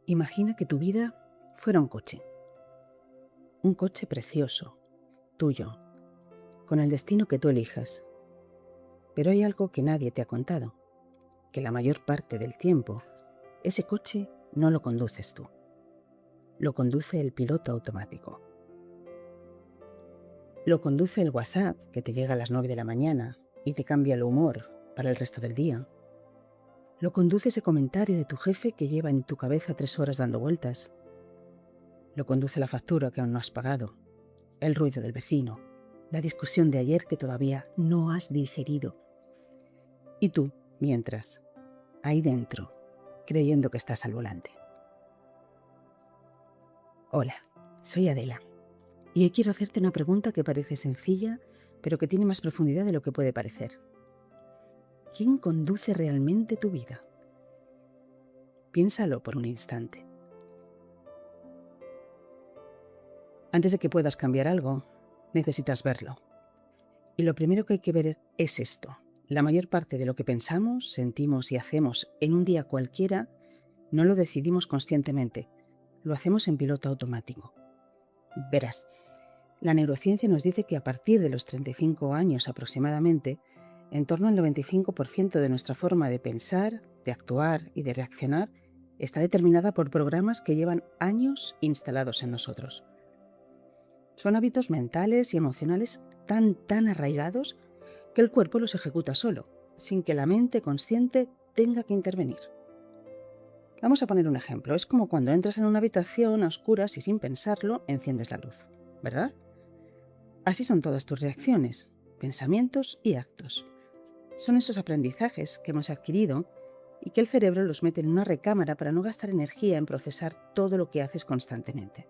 Imagina que tu vida fuera un coche precioso, tuyo, con el destino que tú elijas. Pero hay algo que nadie te ha contado, que la mayor parte del tiempo ese coche no lo conduces tú, lo conduce el piloto automático. Lo conduce el WhatsApp que te llega a las 9 de la mañana y te cambia el humor para el resto del día. Lo conduce ese comentario de tu jefe que lleva en tu cabeza 3 horas dando vueltas. Lo conduce la factura que aún no has pagado, el ruido del vecino, la discusión de ayer que todavía no has digerido. Y tú, mientras, ahí dentro, creyendo que estás al volante. Hola, soy Adela, y hoy quiero hacerte una pregunta que parece sencilla, pero que tiene más profundidad de lo que puede parecer. ¿Quién conduce realmente tu vida? Piénsalo por un instante. Antes de que puedas cambiar algo, necesitas verlo. Y lo primero que hay que ver es esto. La mayor parte de lo que pensamos, sentimos y hacemos en un día cualquiera, no lo decidimos conscientemente. Lo hacemos en piloto automático. Verás, la neurociencia nos dice que a partir de los 35 años aproximadamente, en torno al 95% de nuestra forma de pensar, de actuar y de reaccionar está determinada por programas que llevan años instalados en nosotros. Son hábitos mentales y emocionales tan arraigados que el cuerpo los ejecuta solo, sin que la mente consciente tenga que intervenir. Vamos a poner un ejemplo. Es como cuando entras en una habitación a oscuras y sin pensarlo enciendes la luz, ¿verdad? Así son todas tus reacciones, pensamientos y actos. Son esos aprendizajes que hemos adquirido y que el cerebro los mete en una recámara para no gastar energía en procesar todo lo que haces constantemente.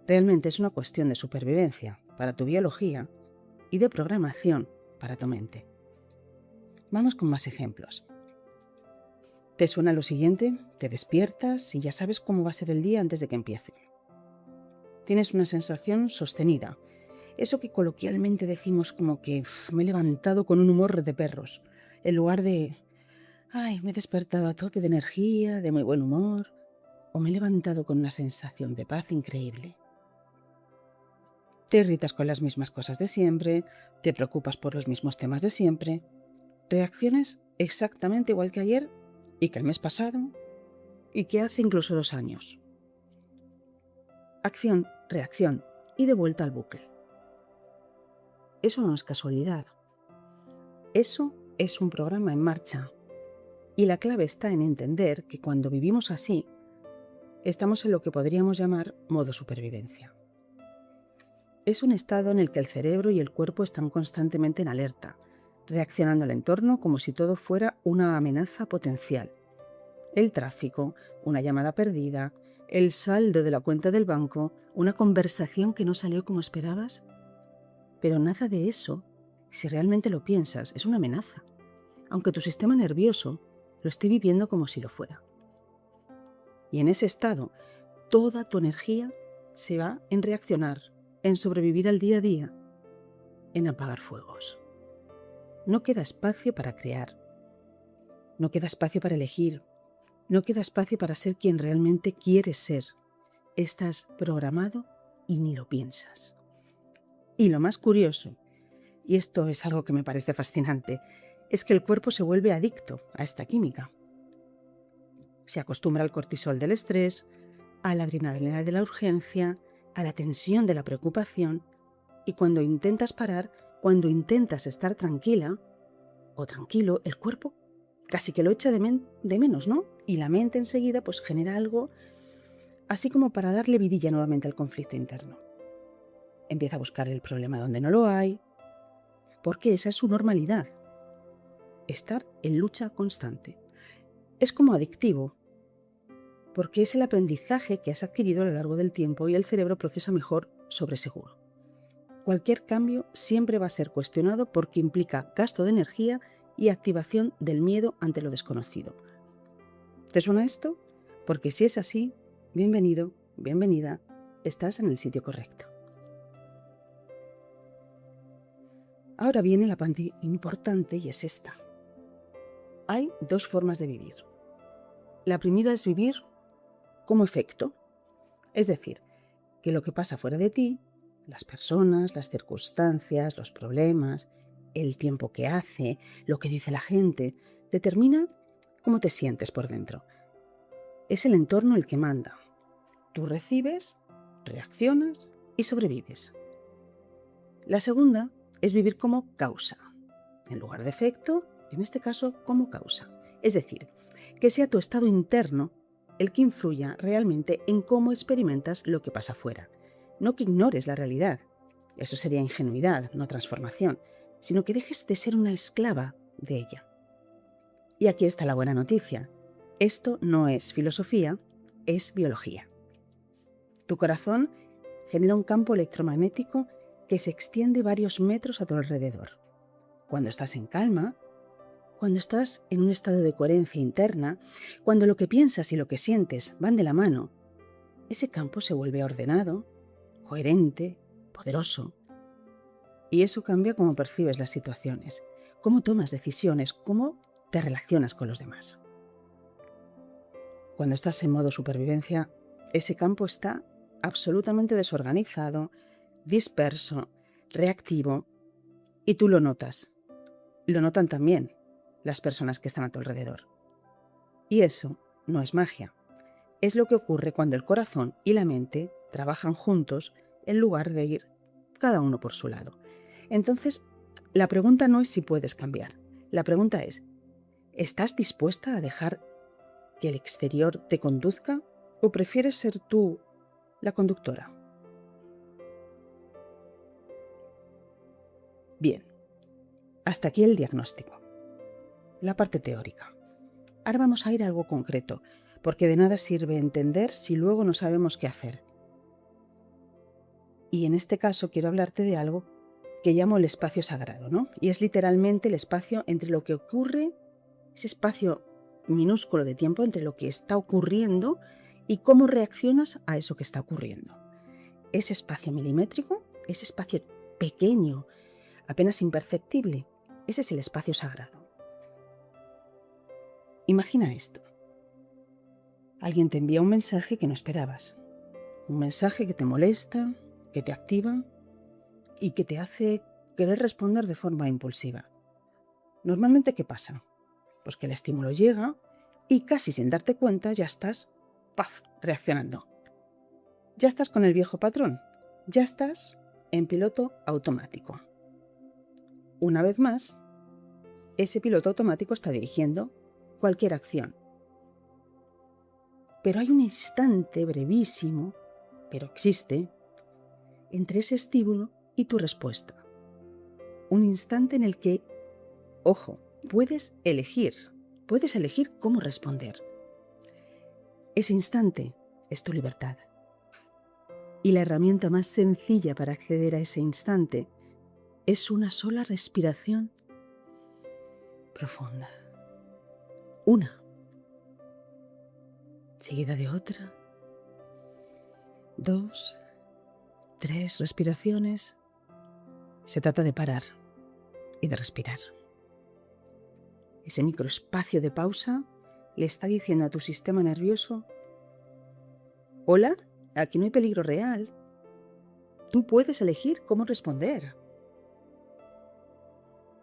Realmente es una cuestión de supervivencia para tu biología y de programación para tu mente. Vamos con más ejemplos. ¿Te suena lo siguiente? Te despiertas y ya sabes cómo va a ser el día antes de que empiece. Tienes una sensación sostenida. Eso que coloquialmente decimos como que me he levantado con un humor de perros, en lugar de me he despertado a tope de energía, de muy buen humor, o me he levantado con una sensación de paz increíble. Te irritas con las mismas cosas de siempre, te preocupas por los mismos temas de siempre, reacciones exactamente igual que ayer y que el mes pasado y que hace incluso 2 años. Acción, reacción y de vuelta al bucle. Eso no es casualidad. Eso es un programa en marcha. Y la clave está en entender que cuando vivimos así, estamos en lo que podríamos llamar modo supervivencia. Es un estado en el que el cerebro y el cuerpo están constantemente en alerta, reaccionando al entorno como si todo fuera una amenaza potencial. El tráfico, una llamada perdida, el saldo de la cuenta del banco, una conversación que no salió como esperabas. Pero nada de eso, si realmente lo piensas, es una amenaza, aunque tu sistema nervioso lo esté viviendo como si lo fuera. Y en ese estado, toda tu energía se va en reaccionar, en sobrevivir al día a día, en apagar fuegos. No queda espacio para crear, no queda espacio para elegir, no queda espacio para ser quien realmente quieres ser. Estás programado y ni lo piensas. Y lo más curioso, y esto es algo que me parece fascinante, es que el cuerpo se vuelve adicto a esta química. Se acostumbra al cortisol del estrés, a la adrenalina de la urgencia, a la tensión de la preocupación, y cuando intentas parar, cuando intentas estar tranquila o tranquilo, el cuerpo casi que lo echa de menos, ¿no? Y la mente enseguida pues genera algo así como para darle vidilla nuevamente al conflicto interno. Empieza a buscar el problema donde no lo hay, porque esa es su normalidad. Estar en lucha constante. Es como adictivo, porque es el aprendizaje que has adquirido a lo largo del tiempo y el cerebro procesa mejor sobre seguro. Cualquier cambio siempre va a ser cuestionado porque implica gasto de energía y activación del miedo ante lo desconocido. ¿Te suena esto? Porque si es así, bienvenido, bienvenida, estás en el sitio correcto. Ahora viene la parte importante y es esta. Hay 2 formas de vivir. La primera es vivir como efecto. Es decir, que lo que pasa fuera de ti, las personas, las circunstancias, los problemas, el tiempo que hace, lo que dice la gente, determina cómo te sientes por dentro. Es el entorno el que manda. Tú recibes, reaccionas y sobrevives. La segunda es vivir como causa, en lugar de efecto, en este caso como causa. Es decir, que sea tu estado interno el que influya realmente en cómo experimentas lo que pasa afuera. No que ignores la realidad, eso sería ingenuidad, no transformación, sino que dejes de ser una esclava de ella. Y aquí está la buena noticia. Esto no es filosofía, es biología. Tu corazón genera un campo electromagnético que se extiende varios metros a tu alrededor. Cuando estás en calma, cuando estás en un estado de coherencia interna, cuando lo que piensas y lo que sientes van de la mano, ese campo se vuelve ordenado, coherente, poderoso. Y eso cambia cómo percibes las situaciones, cómo tomas decisiones, cómo te relacionas con los demás. Cuando estás en modo supervivencia, ese campo está absolutamente desorganizado, disperso, reactivo, y tú lo notas. Lo notan también las personas que están a tu alrededor. Y eso no es magia. Es lo que ocurre cuando el corazón y la mente trabajan juntos en lugar de ir cada uno por su lado. Entonces, la pregunta no es si puedes cambiar. La pregunta es, ¿estás dispuesta a dejar que el exterior te conduzca o prefieres ser tú la conductora? Bien, hasta aquí el diagnóstico, la parte teórica. Ahora vamos a ir a algo concreto, porque de nada sirve entender si luego no sabemos qué hacer. Y en este caso quiero hablarte de algo que llamo el espacio sagrado, ¿no? Y es literalmente el espacio entre lo que ocurre, ese espacio minúsculo de tiempo entre lo que está ocurriendo y cómo reaccionas a eso que está ocurriendo. Ese espacio milimétrico, ese espacio pequeño, apenas imperceptible, ese es el espacio sagrado. Imagina esto. Alguien te envía un mensaje que no esperabas. Un mensaje que te molesta, que te activa y que te hace querer responder de forma impulsiva. Normalmente, ¿qué pasa? Pues que el estímulo llega y casi sin darte cuenta ya estás, ¡paf!, reaccionando. Ya estás con el viejo patrón. Ya estás en piloto automático. Una vez más, ese piloto automático está dirigiendo cualquier acción. Pero hay un instante brevísimo, pero existe, entre ese estímulo y tu respuesta. Un instante en el que, ojo, puedes elegir cómo responder. Ese instante es tu libertad. Y la herramienta más sencilla para acceder a ese instante es una sola respiración profunda. Una, seguida de otra, 2, 3 respiraciones. Se trata de parar y de respirar. Ese microespacio de pausa le está diciendo a tu sistema nervioso: hola, aquí no hay peligro real. Tú puedes elegir cómo responder.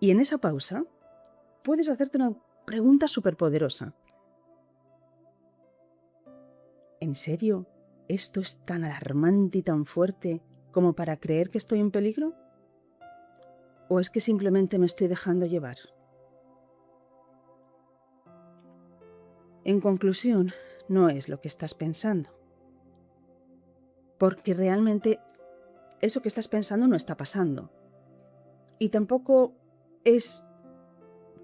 Y en esa pausa puedes hacerte una pregunta superpoderosa. ¿En serio esto es tan alarmante y tan fuerte como para creer que estoy en peligro? ¿O es que simplemente me estoy dejando llevar? En conclusión, no es lo que estás pensando. Porque realmente eso que estás pensando no está pasando. Y tampoco es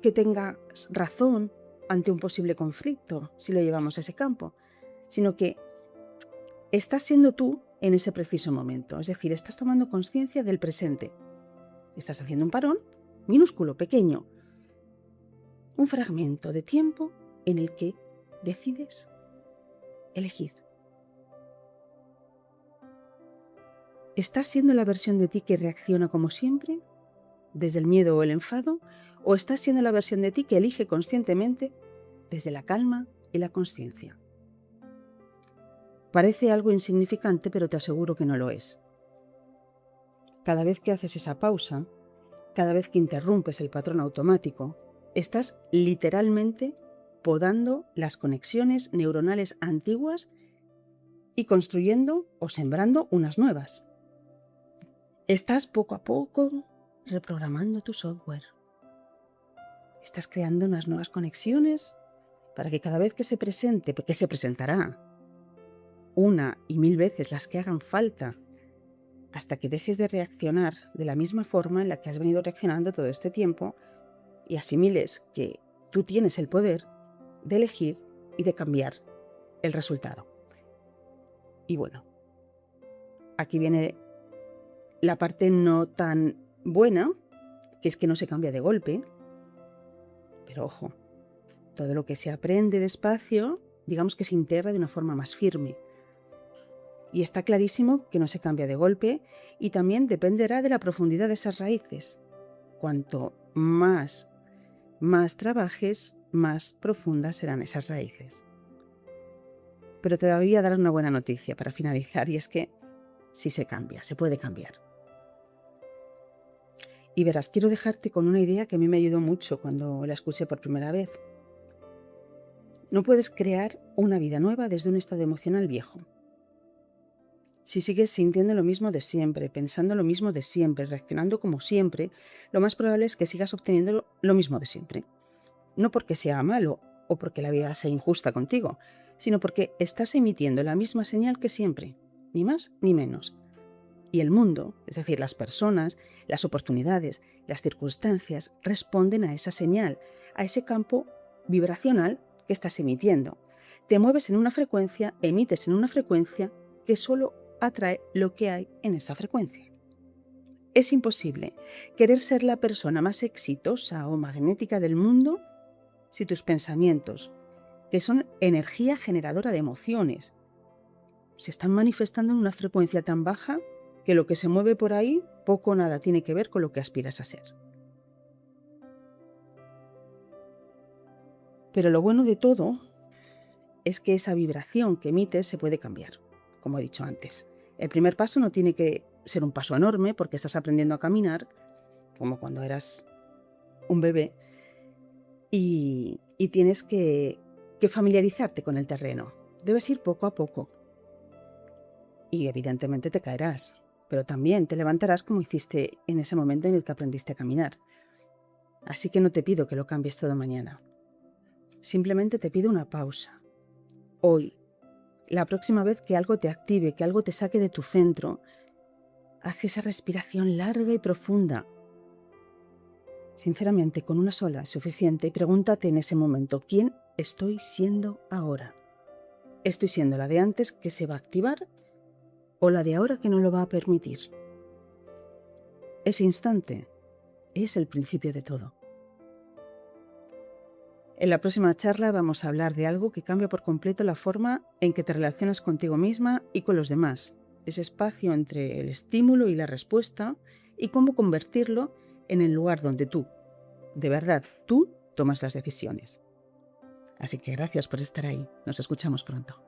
que tengas razón ante un posible conflicto, si lo llevamos a ese campo, sino que estás siendo tú en ese preciso momento. Es decir, estás tomando conciencia del presente. Estás haciendo un parón minúsculo, pequeño. Un fragmento de tiempo en el que decides elegir. ¿Estás siendo la versión de ti que reacciona como siempre, desde el miedo o el enfado? ¿O estás siendo la versión de ti que elige conscientemente desde la calma y la consciencia? Parece algo insignificante, pero te aseguro que no lo es. Cada vez que haces esa pausa, cada vez que interrumpes el patrón automático, estás literalmente podando las conexiones neuronales antiguas y construyendo o sembrando unas nuevas. Estás poco a poco reprogramando tu software. Estás creando unas nuevas conexiones para que cada vez que se presente, porque se presentará una y mil veces las que hagan falta, hasta que dejes de reaccionar de la misma forma en la que has venido reaccionando todo este tiempo y asimiles que tú tienes el poder de elegir y de cambiar el resultado. Y bueno, aquí viene la parte no tan buena, que es que no se cambia de golpe, pero ojo, todo lo que se aprende despacio, digamos que se integra de una forma más firme. Y está clarísimo que no se cambia de golpe y también dependerá de la profundidad de esas raíces. Cuanto más trabajes, más profundas serán esas raíces. Pero te voy a dar una buena noticia para finalizar, y es que sí se cambia, se puede cambiar. Y verás, quiero dejarte con una idea que a mí me ayudó mucho cuando la escuché por primera vez. No puedes crear una vida nueva desde un estado emocional viejo. Si sigues sintiendo lo mismo de siempre, pensando lo mismo de siempre, reaccionando como siempre, lo más probable es que sigas obteniendo lo mismo de siempre. No porque sea malo o porque la vida sea injusta contigo, sino porque estás emitiendo la misma señal que siempre, ni más ni menos. Y el mundo, es decir, las personas, las oportunidades, las circunstancias, responden a esa señal, a ese campo vibracional que estás emitiendo. Te mueves en una frecuencia, emites en una frecuencia que solo atrae lo que hay en esa frecuencia. Es imposible querer ser la persona más exitosa o magnética del mundo si tus pensamientos, que son energía generadora de emociones, se están manifestando en una frecuencia tan baja que lo que se mueve por ahí poco o nada tiene que ver con lo que aspiras a ser. Pero lo bueno de todo es que esa vibración que emites se puede cambiar, como he dicho antes. El primer paso no tiene que ser un paso enorme porque estás aprendiendo a caminar, como cuando eras un bebé, y tienes que familiarizarte con el terreno. Debes ir poco a poco. Y evidentemente te caerás, pero también te levantarás como hiciste en ese momento en el que aprendiste a caminar. Así que no te pido que lo cambies todo mañana. Simplemente te pido una pausa. Hoy, la próxima vez que algo te active, que algo te saque de tu centro, haz esa respiración larga y profunda. Sinceramente, con una sola es suficiente y pregúntate en ese momento, ¿quién estoy siendo ahora? ¿Estoy siendo la de antes que se va a activar o la de ahora que no lo va a permitir? Ese instante es el principio de todo. En la próxima charla vamos a hablar de algo que cambia por completo la forma en que te relacionas contigo misma y con los demás, ese espacio entre el estímulo y la respuesta, y cómo convertirlo en el lugar donde tú, de verdad, tú tomas las decisiones. Así que gracias por estar ahí. Nos escuchamos pronto.